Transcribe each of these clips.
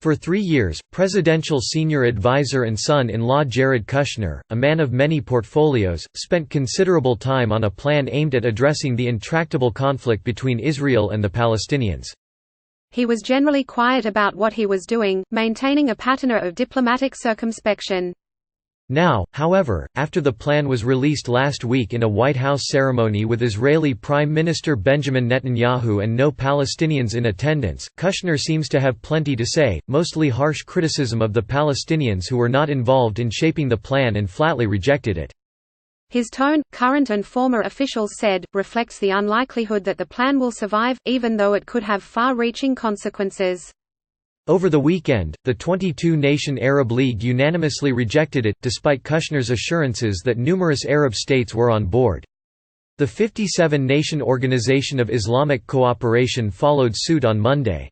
For 3 years, presidential senior advisor and son-in-law Jared Kushner, a man of many portfolios, spent considerable time on a plan aimed at addressing the intractable conflict between Israel and the Palestinians. He was generally quiet about what he was doing, maintaining a patina of diplomatic circumspection. Now, however, after the plan was released last week in a White House ceremony with Israeli Prime Minister Benjamin Netanyahu and no Palestinians in attendance, Kushner seems to have plenty to say, mostly harsh criticism of the Palestinians who were not involved in shaping the plan and flatly rejected it. His tone, current and former officials said, reflects the unlikelihood that the plan will survive, even though it could have far-reaching consequences. Over the weekend, the 22-nation Arab League unanimously rejected it, despite Kushner's assurances that numerous Arab states were on board. The 57-nation Organization of Islamic Cooperation followed suit on Monday.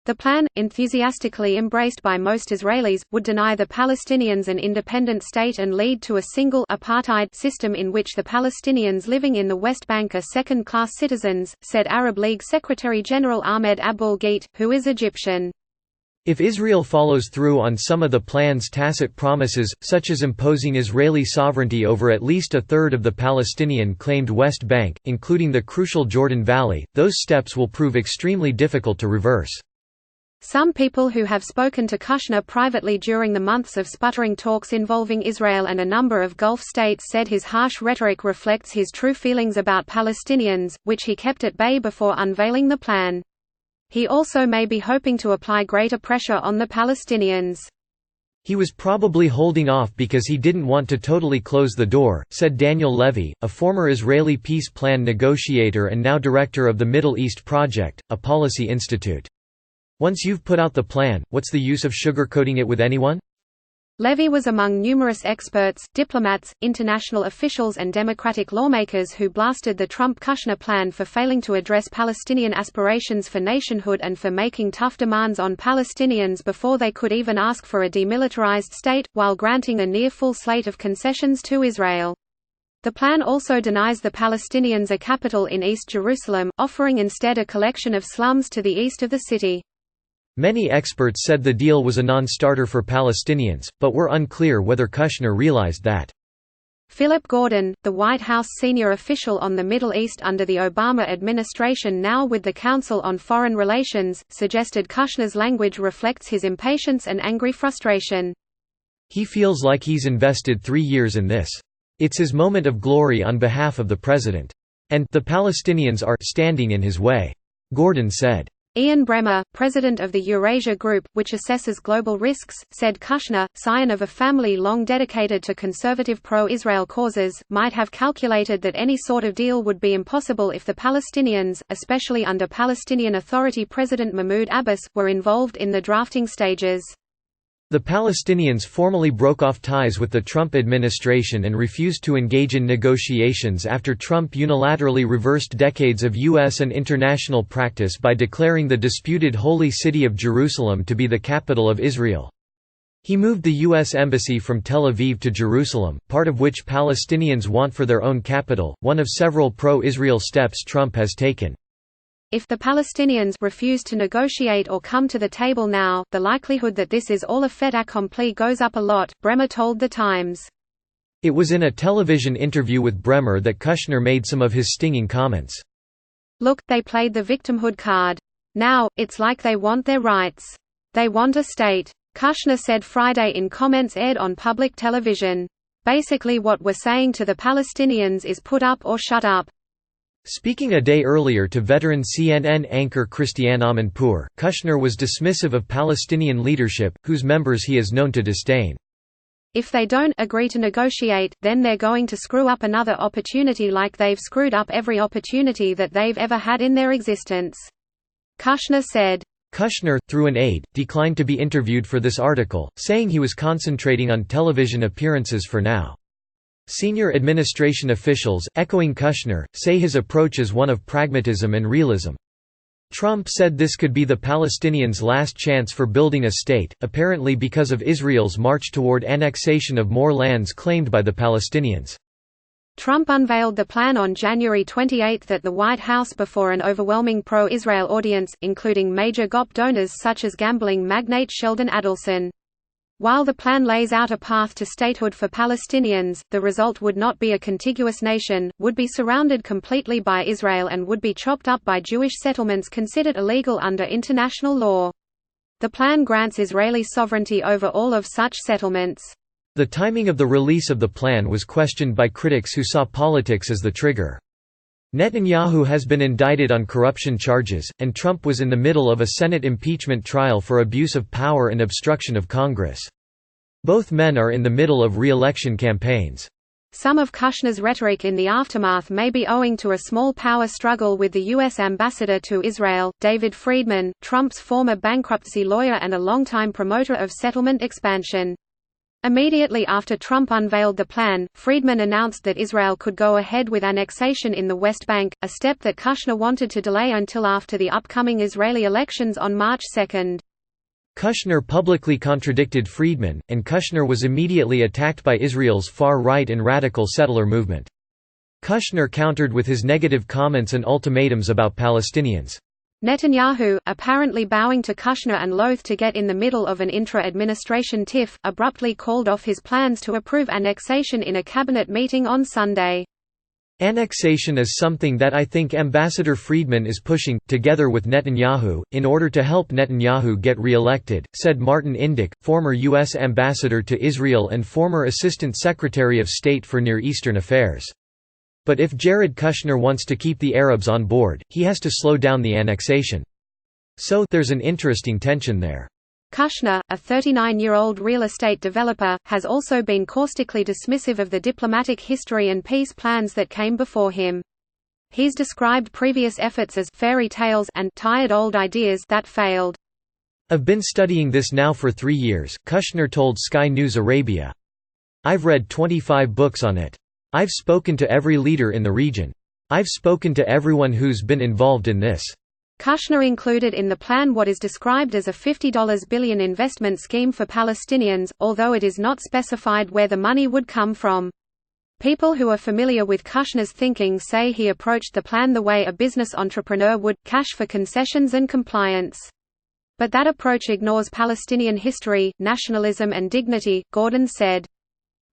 The plan, enthusiastically embraced by most Israelis, would deny the Palestinians an independent state and lead to a single apartheid system in which the Palestinians living in the West Bank are second-class citizens, said Arab League Secretary-General Ahmed Abul-Gheit, who is Egyptian. If Israel follows through on some of the plan's tacit promises, such as imposing Israeli sovereignty over at least a third of the Palestinian-claimed West Bank, including the crucial Jordan Valley, those steps will prove extremely difficult to reverse. Some people who have spoken to Kushner privately during the months of sputtering talks involving Israel and a number of Gulf states said his harsh rhetoric reflects his true feelings about Palestinians, which he kept at bay before unveiling the plan. He also may be hoping to apply greater pressure on the Palestinians. He was probably holding off because he didn't want to totally close the door, said Daniel Levy, a former Israeli peace plan negotiator and now director of the Middle East Project, a policy institute. Once you've put out the plan, what's the use of sugarcoating it with anyone? Levy was among numerous experts, diplomats, international officials and Democratic lawmakers who blasted the Trump-Kushner plan for failing to address Palestinian aspirations for nationhood and for making tough demands on Palestinians before they could even ask for a demilitarized state, while granting a near-full slate of concessions to Israel. The plan also denies the Palestinians a capital in East Jerusalem, offering instead a collection of slums to the east of the city. Many experts said the deal was a non-starter for Palestinians, but were unclear whether Kushner realized that. Philip Gordon, the White House senior official on the Middle East under the Obama administration now with the Council on Foreign Relations, suggested Kushner's language reflects his impatience and angry frustration. He feels like he's invested 3 years in this. It's his moment of glory on behalf of the president. And the Palestinians are standing in his way, Gordon said. Ian Bremmer, president of the Eurasia Group, which assesses global risks, said Kushner, scion of a family long dedicated to conservative pro-Israel causes, might have calculated that any sort of deal would be impossible if the Palestinians, especially under Palestinian Authority President Mahmoud Abbas, were involved in the drafting stages. The Palestinians formally broke off ties with the Trump administration and refused to engage in negotiations after Trump unilaterally reversed decades of U.S. and international practice by declaring the disputed Holy City of Jerusalem to be the capital of Israel. He moved the U.S. Embassy from Tel Aviv to Jerusalem, part of which Palestinians want for their own capital, one of several pro-Israel steps Trump has taken. If the Palestinians refuse to negotiate or come to the table now, the likelihood that this is all a fait accompli goes up a lot, Bremmer told The Times. It was in a television interview with Bremmer that Kushner made some of his stinging comments. Look, they played the victimhood card. Now, it's like they want their rights. They want a state. Kushner said Friday in comments aired on public television. Basically what we're saying to the Palestinians is put up or shut up. Speaking a day earlier to veteran CNN anchor Christiane Amanpour, Kushner was dismissive of Palestinian leadership, whose members he is known to disdain. If they don't agree to negotiate, then they're going to screw up another opportunity like they've screwed up every opportunity that they've ever had in their existence. Kushner said. Kushner, through an aide, declined to be interviewed for this article, saying he was concentrating on television appearances for now. Senior administration officials, echoing Kushner, say his approach is one of pragmatism and realism. Trump said this could be the Palestinians' last chance for building a state, apparently because of Israel's march toward annexation of more lands claimed by the Palestinians. Trump unveiled the plan on January 28 at the White House before an overwhelming pro-Israel audience, including major GOP donors such as gambling magnate Sheldon Adelson. While the plan lays out a path to statehood for Palestinians, the result would not be a contiguous nation, would be surrounded completely by Israel and would be chopped up by Jewish settlements considered illegal under international law. The plan grants Israeli sovereignty over all of such settlements. The timing of the release of the plan was questioned by critics who saw politics as the trigger. Netanyahu has been indicted on corruption charges, and Trump was in the middle of a Senate impeachment trial for abuse of power and obstruction of Congress. Both men are in the middle of re-election campaigns. Some of Kushner's rhetoric in the aftermath may be owing to a small power struggle with the U.S. ambassador to Israel, David Friedman, Trump's former bankruptcy lawyer and a longtime promoter of settlement expansion. Immediately after Trump unveiled the plan, Friedman announced that Israel could go ahead with annexation in the West Bank, a step that Kushner wanted to delay until after the upcoming Israeli elections on March 2. Kushner publicly contradicted Friedman, and Kushner was immediately attacked by Israel's far-right and radical settler movement. Kushner countered with his negative comments and ultimatums about Palestinians. Netanyahu, apparently bowing to Kushner and loath to get in the middle of an intra-administration tiff, abruptly called off his plans to approve annexation in a cabinet meeting on Sunday. Annexation is something that I think Ambassador Friedman is pushing, together with Netanyahu, in order to help Netanyahu get re-elected, said Martin Indyk, former U.S. Ambassador to Israel and former Assistant Secretary of State for Near Eastern Affairs. But if Jared Kushner wants to keep the Arabs on board, he has to slow down the annexation. So, there's an interesting tension there. Kushner, a 39-year-old real estate developer, has also been caustically dismissive of the diplomatic history and peace plans that came before him. He's described previous efforts as fairy tales and tired old ideas that failed. I've been studying this now for 3 years, Kushner told Sky News Arabia. I've read 25 books on it. I've spoken to every leader in the region. I've spoken to everyone who's been involved in this. Kushner included in the plan what is described as a $50 billion investment scheme for Palestinians, although it is not specified where the money would come from. People who are familiar with Kushner's thinking say he approached the plan the way a business entrepreneur would, cash for concessions and compliance. But that approach ignores Palestinian history, nationalism and dignity, Gordon said.